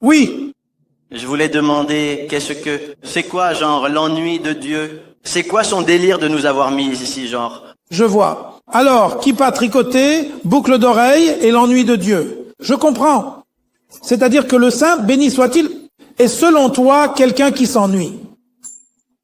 Oui. Je voulais demander c'est quoi, genre, l'ennui de Dieu? C'est quoi son délire de nous avoir mis ici, genre? Je vois. Alors, kippa tricoté, boucle d'oreille et l'ennui de Dieu. Je comprends. C'est-à-dire que le saint, béni soit-il, est selon toi quelqu'un qui s'ennuie.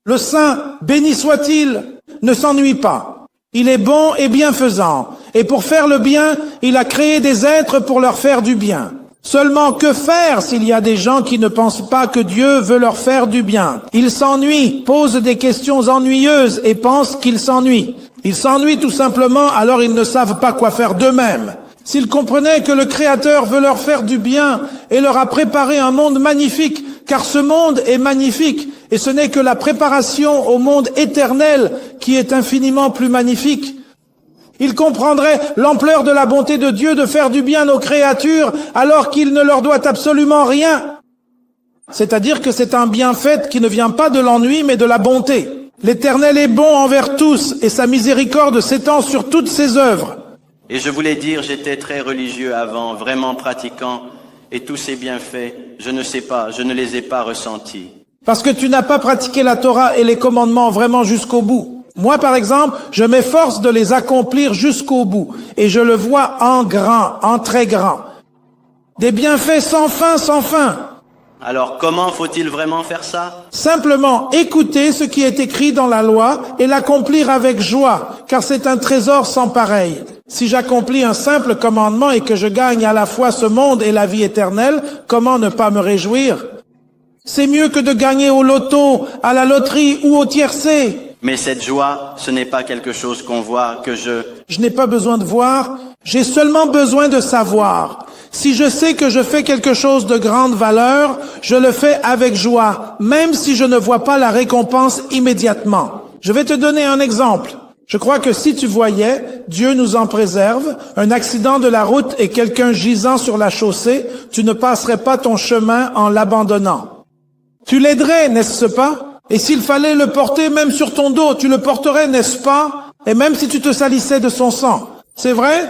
Le saint, béni soit-il, ne s'ennuie pas. Il est bon et bienfaisant. Et pour faire le bien, il a créé des êtres pour leur faire du bien. Seulement, que faire s'il y a des gens qui ne pensent pas que Dieu veut leur faire du bien? Ils s'ennuient, posent des questions ennuyeuses et pensent qu'ils s'ennuient. Ils s'ennuient tout simplement, alors ils ne savent pas quoi faire d'eux-mêmes. S'ils comprenaient que le Créateur veut leur faire du bien et leur a préparé un monde magnifique, car ce monde est magnifique, et ce n'est que la préparation au monde éternel qui est infiniment plus magnifique, ils comprendraient l'ampleur de la bonté de Dieu de faire du bien aux créatures alors qu'il ne leur doit absolument rien. C'est-à-dire que c'est un bienfait qui ne vient pas de l'ennui mais de la bonté. L'Éternel est bon envers tous et sa miséricorde s'étend sur toutes ses œuvres. Et je voulais dire, j'étais très religieux avant, vraiment pratiquant, et tous ces bienfaits, je ne sais pas, je ne les ai pas ressentis. Parce que tu n'as pas pratiqué la Torah et les commandements vraiment jusqu'au bout. Moi, par exemple, je m'efforce de les accomplir jusqu'au bout. Et je le vois en grand, en très grand. Des bienfaits sans fin, sans fin. Alors, comment faut-il vraiment faire ça? Simplement écouter ce qui est écrit dans la loi et l'accomplir avec joie, car c'est un trésor sans pareil. Si j'accomplis un simple commandement et que je gagne à la fois ce monde et la vie éternelle, comment ne pas me réjouir? C'est mieux que de gagner au loto, à la loterie ou au tiercé. Mais cette joie, ce n'est pas quelque chose qu'on voit, que je... Je n'ai pas besoin de voir, j'ai seulement besoin de savoir. Si je sais que je fais quelque chose de grande valeur, je le fais avec joie, même si je ne vois pas la récompense immédiatement. Je vais te donner un exemple. Je crois que si tu voyais, Dieu nous en préserve, un accident de la route et quelqu'un gisant sur la chaussée, tu ne passerais pas ton chemin en l'abandonnant. Tu l'aiderais, n'est-ce pas? Et s'il fallait le porter même sur ton dos, tu le porterais, n'est-ce pas? Et même si tu te salissais de son sang. C'est vrai?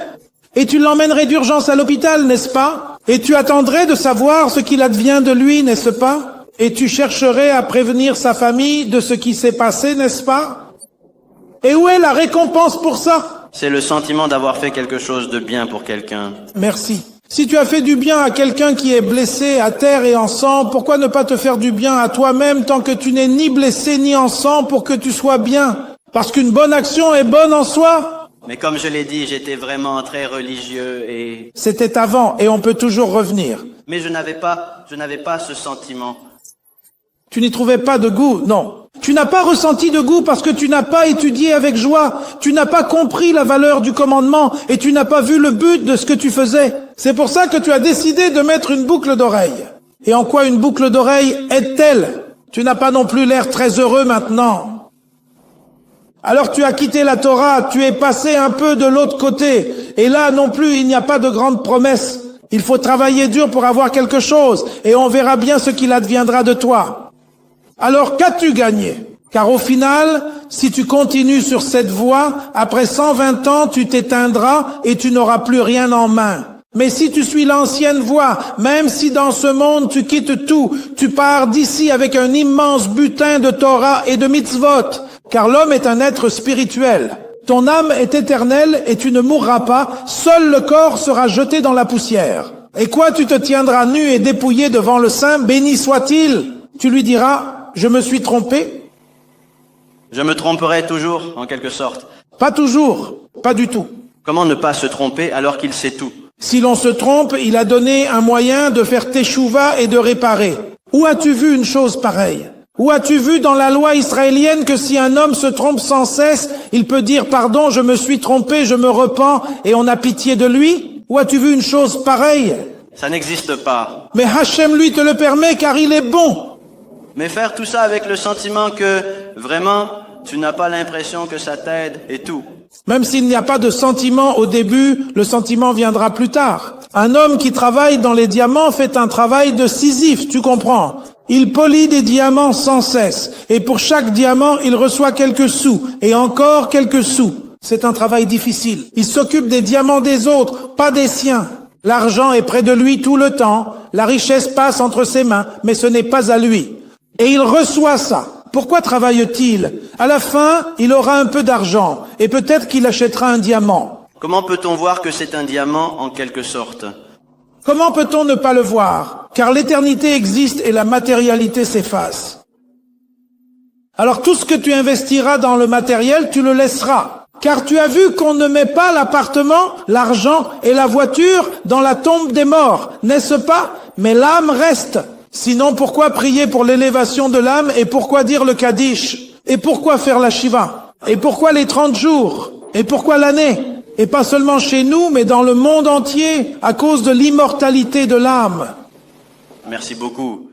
Et tu l'emmènerais d'urgence à l'hôpital, n'est-ce pas? Et tu attendrais de savoir ce qu'il advient de lui, n'est-ce pas? Et tu chercherais à prévenir sa famille de ce qui s'est passé, n'est-ce pas? Et où est la récompense pour ça? C'est le sentiment d'avoir fait quelque chose de bien pour quelqu'un. Merci. Si tu as fait du bien à quelqu'un qui est blessé à terre et en sang, pourquoi ne pas te faire du bien à toi-même tant que tu n'es ni blessé ni en sang pour que tu sois bien? Parce qu'une bonne action est bonne en soi. Mais comme je l'ai dit, j'étais vraiment très religieux et... C'était avant et on peut toujours revenir. Mais je n'avais pas ce sentiment. Tu n'y trouvais pas de goût? Non. Tu n'as pas ressenti de goût parce que tu n'as pas étudié avec joie. Tu n'as pas compris la valeur du commandement et tu n'as pas vu le but de ce que tu faisais. C'est pour ça que tu as décidé de mettre une boucle d'oreille. Et en quoi une boucle d'oreille aide-t-elle? Tu n'as pas non plus l'air très heureux maintenant. Alors tu as quitté la Torah, tu es passé un peu de l'autre côté. Et là non plus, il n'y a pas de grandes promesses. Il faut travailler dur pour avoir quelque chose et on verra bien ce qu'il adviendra de toi. Alors qu'as-tu gagné? Car au final, si tu continues sur cette voie, après 120 ans, tu t'éteindras et tu n'auras plus rien en main. Mais si tu suis l'ancienne voie, même si dans ce monde tu quittes tout, tu pars d'ici avec un immense butin de Torah et de mitzvot, car l'homme est un être spirituel. Ton âme est éternelle et tu ne mourras pas, seul le corps sera jeté dans la poussière. Et quoi, tu te tiendras nu et dépouillé devant le Saint, béni soit-il? Tu lui diras, je me suis trompé? Je me tromperai toujours, en quelque sorte. Pas toujours, pas du tout. Comment ne pas se tromper alors qu'il sait tout? Si l'on se trompe, il a donné un moyen de faire teshuva et de réparer. Où as-tu vu une chose pareille? Où as-tu vu dans la loi israélienne que si un homme se trompe sans cesse, il peut dire pardon, je me suis trompé, je me repens, et on a pitié de lui? Où as-tu vu une chose pareille? Ça n'existe pas. Mais Hachem lui te le permet car il est bon. Mais faire tout ça avec le sentiment que, vraiment, tu n'as pas l'impression que ça t'aide et tout. Même s'il n'y a pas de sentiment au début, le sentiment viendra plus tard. Un homme qui travaille dans les diamants fait un travail de Sisyphe, tu comprends? Il polit des diamants sans cesse, et pour chaque diamant, il reçoit quelques sous, et encore quelques sous. C'est un travail difficile. Il s'occupe des diamants des autres, pas des siens. L'argent est près de lui tout le temps, la richesse passe entre ses mains, mais ce n'est pas à lui. Et il reçoit ça. Pourquoi travaille-t-il? À la fin, il aura un peu d'argent, et peut-être qu'il achètera un diamant. Comment peut-on voir que c'est un diamant en quelque sorte? Comment peut-on ne pas le voir? Car l'éternité existe et la matérialité s'efface. Alors tout ce que tu investiras dans le matériel, tu le laisseras. Car tu as vu qu'on ne met pas l'appartement, l'argent et la voiture dans la tombe des morts, n'est-ce pas? Mais l'âme reste. Sinon, pourquoi prier pour l'élévation de l'âme et pourquoi dire le Kaddish? Et pourquoi faire la Shiva? Et pourquoi les 30 jours? Et pourquoi l'année? Et pas seulement chez nous, mais dans le monde entier, à cause de l'immortalité de l'âme. Merci beaucoup.